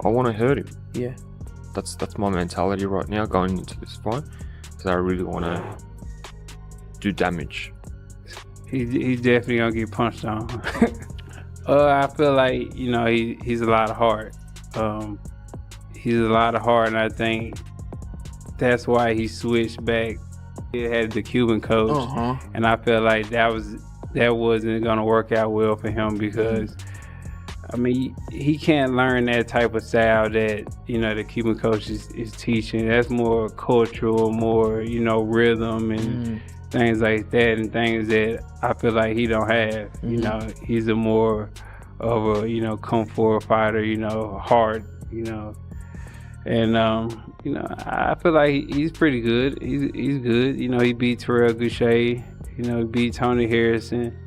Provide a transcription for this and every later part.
I want to hurt him. Yeah. That's my mentality right now going into this fight. So I really want to do damage. He's definitely gonna get punched on. I feel like, you know, he's a lot of heart. He's a lot of heart, and I think that's why he switched back. He had the Cuban coach, and I feel like that wasn't gonna work out well for him because, I mean, he can't learn that type of style that, you know, the Cuban coach is teaching. That's more cultural, more, you know, rhythm and things like that, and things that I feel like he don't have. You know, he's a more of a, you know, kung fu fighter, you know, hard, you know. And, you know, I feel like he's pretty good. He's good. You know, he beat Terrell Goucher. You know, he beat Tony Harrison.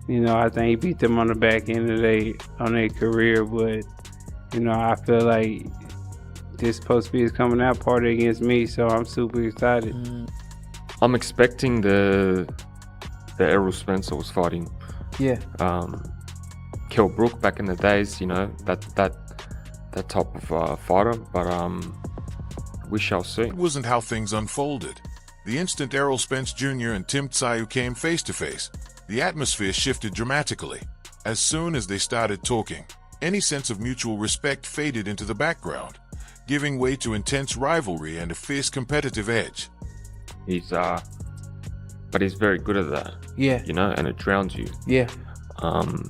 You know, I think he beat them on the back end of their career. But, you know, I feel like this supposed to be his coming out party against me, so I'm super excited. I'm expecting the Errol Spencer was fighting. Yeah. Kell Brook back in the days, you know, that type of fighter, but we shall see. It wasn't how things unfolded. The instant Errol Spence Jr. and Tszyu came face to face, the atmosphere shifted dramatically. As soon as they started talking, any sense of mutual respect faded into the background, giving way to intense rivalry and a fierce competitive edge. But he's very good at that. Yeah. You know, and it drowns you. Yeah.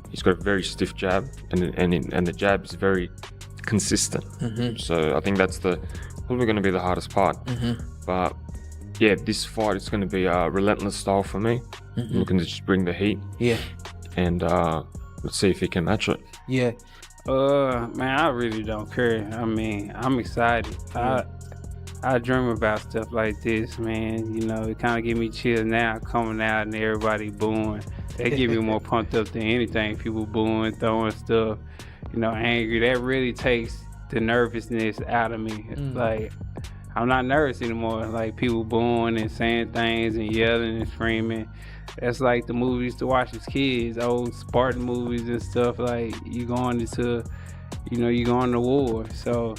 He's got a very stiff jab, and the jab is very consistent. So I think that's probably going to be the hardest part. But yeah, this fight is going to be a relentless style for me. I'm looking to just bring the heat. Yeah. And let's see if he can match it. Yeah. Man, I really don't care. I mean, I'm excited. I dream about stuff like this, man. You know, it kind of give me chills now, coming out and everybody booing. They give me more pumped up than anything. People booing, throwing stuff, you know, angry. That really takes the nervousness out of me. Like, I'm not nervous anymore. Like, people booing and saying things and yelling and screaming. That's like the movies to watch as kids, old Spartan movies and stuff. Like, you going to war. So,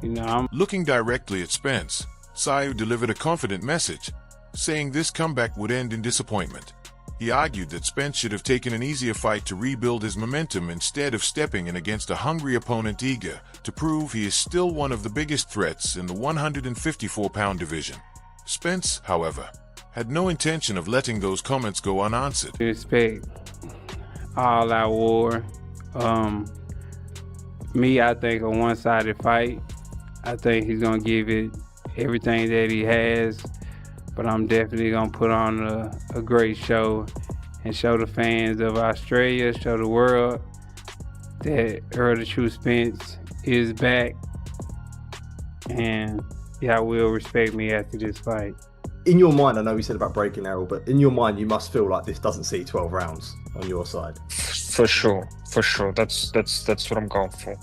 you know, I'm looking directly at Spence. Tszyu delivered a confident message, saying this comeback would end in disappointment. He argued that Spence should have taken an easier fight to rebuild his momentum instead of stepping in against a hungry opponent eager to prove he is still one of the biggest threats in the 154-pound division. Spence, however, had no intention of letting those comments go unanswered. Respect all-out war. Me, I think a one-sided fight. I think he's gonna give it everything that he has, but I'm definitely gonna put on a great show and show the fans of Australia, show the world that Errol the True Spence is back, and y'all will respect me after this fight. In your mind, I know we said about breaking Errol, but in your mind, you must feel like this doesn't see 12 rounds on your side. For sure. That's what I'm going for.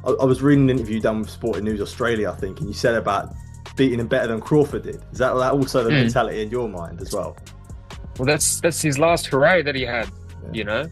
I was reading an interview done with Sporting News Australia, I think, and you said about beating him better than Crawford did. Is that also the mentality in your mind as well? Well, that's his last hooray that he had, you know?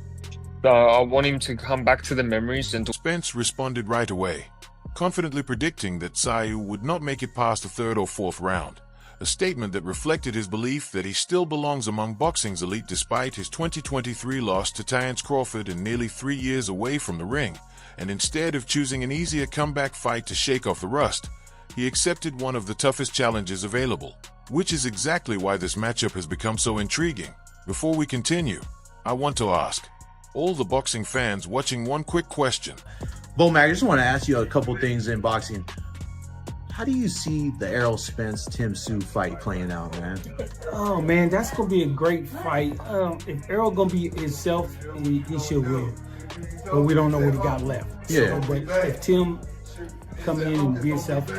So I want him to come back to the memories and Spence responded right away, confidently predicting that Tszyu would not make it past the third or fourth round. A statement that reflected his belief that he still belongs among boxing's elite despite his 2023 loss to Terence Crawford and nearly 3 years away from the ring. And instead of choosing an easier comeback fight to shake off the rust, he accepted one of the toughest challenges available, which is exactly why this matchup has become so intriguing. Before we continue, I want to ask all the boxing fans watching one quick question. Bo-Mac, I just want to ask you a couple things in boxing. How do you see the Errol Spence Tszyu fight playing out, man? Oh man, that's gonna be a great fight. If Errol gonna be himself, he should win. But we don't know what he got left. Yeah. So, but if Tim come in and be himself,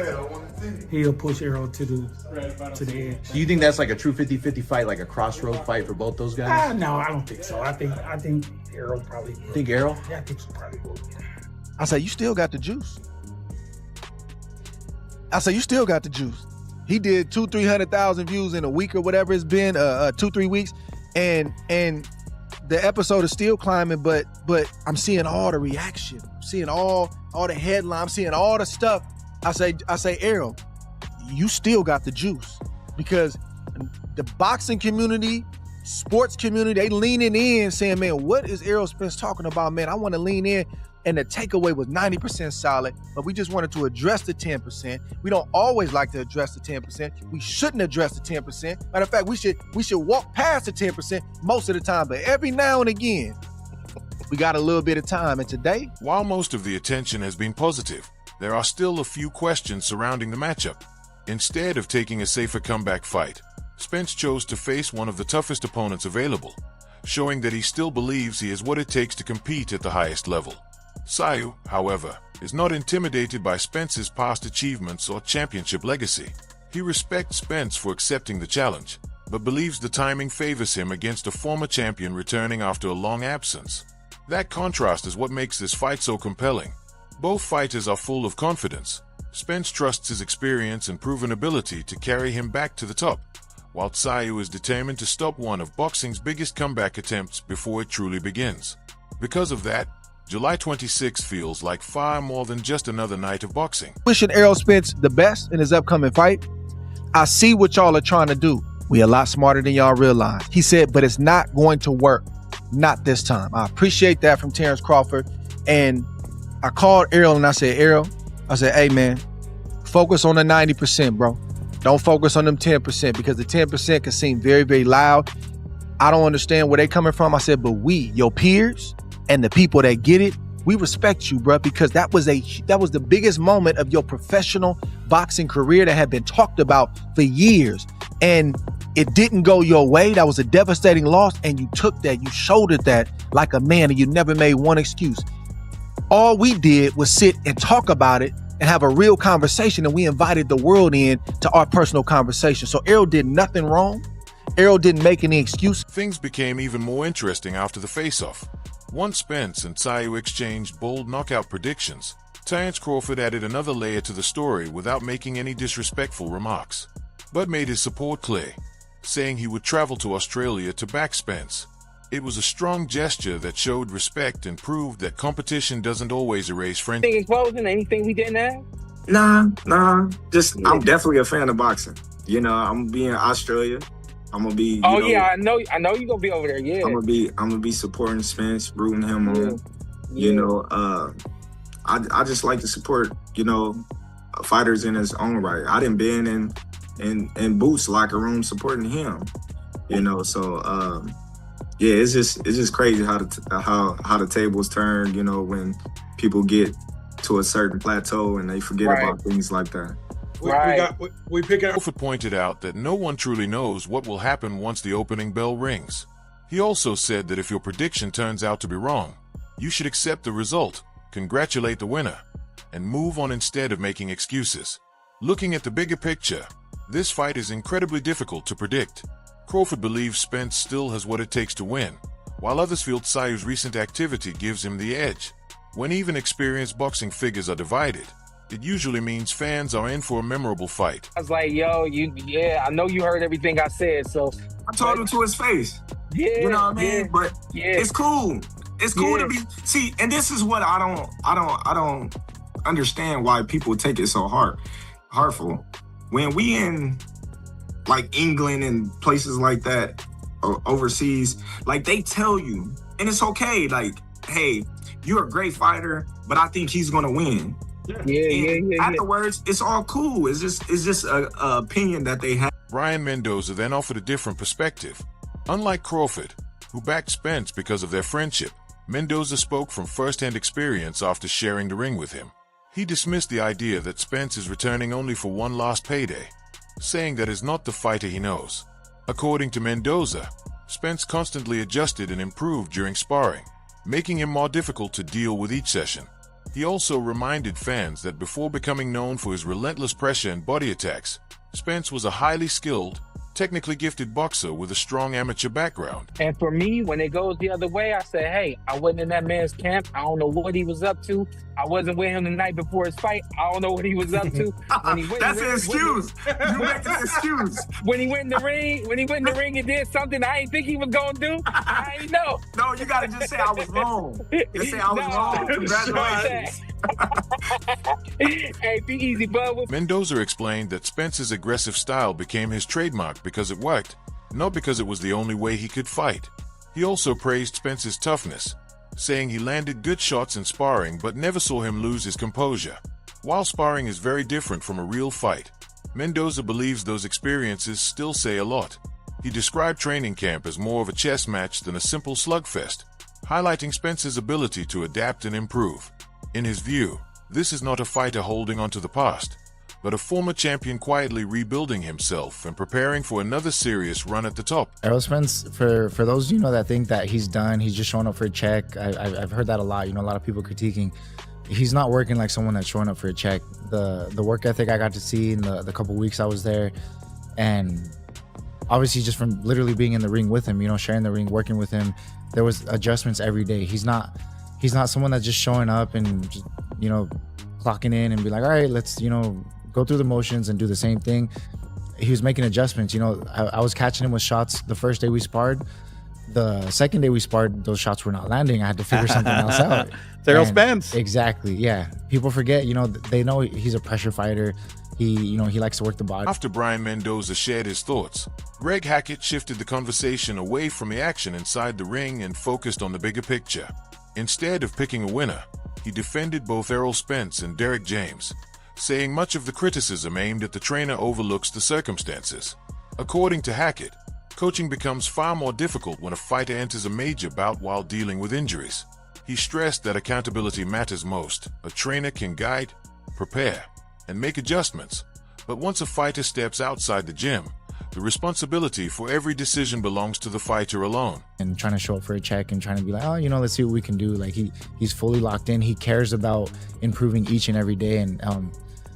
he'll push Errol to the edge. Do you think that's like a true 50-50 fight, like a crossroad fight for both those guys? No, I don't think so. I think Errol probably will. Think Errol? Yeah, I think he probably will. I say you still got the juice. He did 200,000-300,000 views in a week or whatever it's been, 2-3 weeks, and the episode is still climbing, but I'm seeing all the reaction. seeing all the headlines, I'm seeing all the stuff. I say, Errol, you still got the juice, because the boxing community, sports community, they leaning in saying, man, what is Errol Spence talking about, man? I want to lean in. And the takeaway was 90% solid, but we just wanted to address the 10%. We don't always like to address the 10%. We shouldn't address the 10%. Matter of fact, we should walk past the 10% most of the time, but every now and again, we got a little bit of time. And today, while most of the attention has been positive, there are still a few questions surrounding the matchup. Instead of taking a safer comeback fight, Spence chose to face one of the toughest opponents available, showing that he still believes he has what it takes to compete at the highest level. Tszyu, however, is not intimidated by Spence's past achievements or championship legacy. He respects Spence for accepting the challenge, but believes the timing favors him against a former champion returning after a long absence. That contrast is what makes this fight so compelling. Both fighters are full of confidence. Spence trusts his experience and proven ability to carry him back to the top, while Tszyu is determined to stop one of boxing's biggest comeback attempts before it truly begins. Because of that, July 26 feels like far more than just another night of boxing. Wishing Errol Spence the best in his upcoming fight. I see what y'all are trying to do. We a lot smarter than y'all realize. He said, but it's not going to work. Not this time. I appreciate that from Terrence Crawford. And I called Errol and I said, Errol, hey man, focus on the 90%, bro. Don't focus on them 10%, because the 10% can seem very, very loud. I don't understand where they coming from. I said, but we, your peers, and the people that get it, we respect you, bro, because that was the biggest moment of your professional boxing career that had been talked about for years. And it didn't go your way. That was a devastating loss. And you took that, you shouldered that like a man, and you never made one excuse. All we did was sit and talk about it and have a real conversation. And we invited the world in to our personal conversation. So Errol did nothing wrong. Errol didn't make any excuse. Things became even more interesting after the face-off. Once Spence and Tszyu exchanged bold knockout predictions, Terrence Crawford added another layer to the story without making any disrespectful remarks, but made his support clear, saying he would travel to Australia to back Spence. It was a strong gesture that showed respect and proved that competition doesn't always erase friendship. Anything in closing? Anything we didn't have? Nah. I'm definitely a fan of boxing. You know, I'm gonna be in Australia. I'm gonna be. I know you're gonna be over there. Yeah. I'm gonna be supporting Spence, rooting him on. Yeah. You know, I just like to support, fighters in his own right. I done been in Boots locker room supporting him. So it's just crazy how the tables turn. When people get to a certain plateau and they forget about things like that. We pick up. Crawford pointed out that no one truly knows what will happen once the opening bell rings. He also said that if your prediction turns out to be wrong, you should accept the result, congratulate the winner, and move on instead of making excuses. Looking at the bigger picture, this fight is incredibly difficult to predict. Crawford believes Spence still has what it takes to win, while others feel Tsyu's recent activity gives him the edge. When even experienced boxing figures are divided, it usually means fans are in for a memorable fight. I was like, yo, I know you heard everything I said, so I told him to his face. Yeah, you know what I mean? But it's cool. It's cool to be and this is what I don't understand why people take it so hurtful. When we in like England and places like that, or overseas, like they tell you, and it's okay, like, hey, you're a great fighter, but I think he's gonna win. Yeah. Afterwards, it's all cool. It's just a opinion that they have. Brian Mendoza then offered a different perspective. Unlike Crawford, who backed Spence because of their friendship, Mendoza spoke from first-hand experience after sharing the ring with him. He dismissed the idea that Spence is returning only for one last payday, saying that is not the fighter he knows. According to Mendoza, Spence constantly adjusted and improved during sparring, making him more difficult to deal with each session. He also reminded fans that before becoming known for his relentless pressure and body attacks, Spence was a highly skilled, technically gifted boxer with a strong amateur background. And for me, when it goes the other way, I say, hey, I wasn't in that man's camp. I don't know what he was up to. I wasn't with him the night before his fight. I don't know what he was up to. When he went That's an excuse. You make an excuse. When he went in the ring and did something I didn't think he was gonna do, I ain't know. No, you gotta just say I was wrong. Just say I was wrong. Congratulations. Hey, be easy, bud. Mendoza explained that Spence's aggressive style became his trademark because it worked, not because it was the only way he could fight. He also praised Spence's toughness, saying he landed good shots in sparring but never saw him lose his composure. While sparring is very different from a real fight, Mendoza believes those experiences still say a lot. He described training camp as more of a chess match than a simple slugfest, highlighting Spence's ability to adapt and improve. In his view, this is not a fighter holding on to the past, but a former champion quietly rebuilding himself and preparing for another serious run at the top. Errol Spence, for those that think that he's done, he's just showing up for a check. I've heard that a lot. A lot of people critiquing. He's not working like someone that's showing up for a check. The work ethic I got to see in the couple weeks I was there, and obviously just from literally being in the ring with him, sharing the ring, working with him, there was adjustments every day. He's not someone that's just showing up and just, clocking in and be like, all right, let's, go through the motions and do the same thing. He was making adjustments. I was catching him with shots the first day we sparred. The second day we sparred, those shots were not landing. I had to figure something else out. Errol Spence. Exactly, yeah. People forget, they know he's a pressure fighter. He likes to work the body. After Brian Mendoza shared his thoughts, Greg Hackett shifted the conversation away from the action inside the ring and focused on the bigger picture. Instead of picking a winner, he defended both Errol Spence and Derek James, saying much of the criticism aimed at the trainer overlooks the circumstances. According to Hackett, coaching becomes far more difficult when a fighter enters a major bout while dealing with injuries. He stressed that accountability matters most. A trainer can guide, prepare, and make adjustments, but once a fighter steps outside the gym, the responsibility for every decision belongs to the fighter alone. And trying to show up for a check and trying to be like, oh, let's see what we can do. Like he's fully locked in. He cares about improving each and every day, and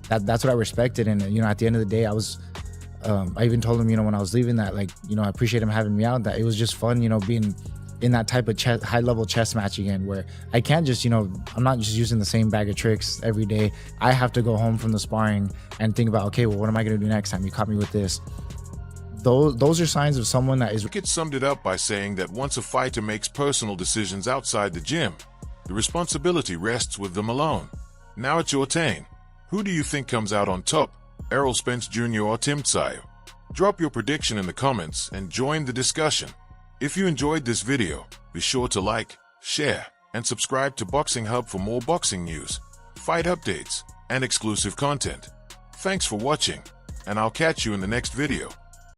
that's what I respected. And at the end of the day, I even told him, when I was leaving that, I appreciate him having me out. That it was just fun, being in that type of high-level chess match again, where I can't just, I'm not just using the same bag of tricks every day. I have to go home from the sparring and think about, okay, well, what am I going to do next time? You caught me with this. Those are signs of someone that is... Hackett summed it up by saying that once a fighter makes personal decisions outside the gym, the responsibility rests with them alone. Now it's your turn. Who do you think comes out on top, Errol Spence Jr. or Tszyu? Drop your prediction in the comments and join the discussion. If you enjoyed this video, be sure to like, share, and subscribe to Boxing Hub for more boxing news, fight updates, and exclusive content. Thanks for watching, and I'll catch you in the next video.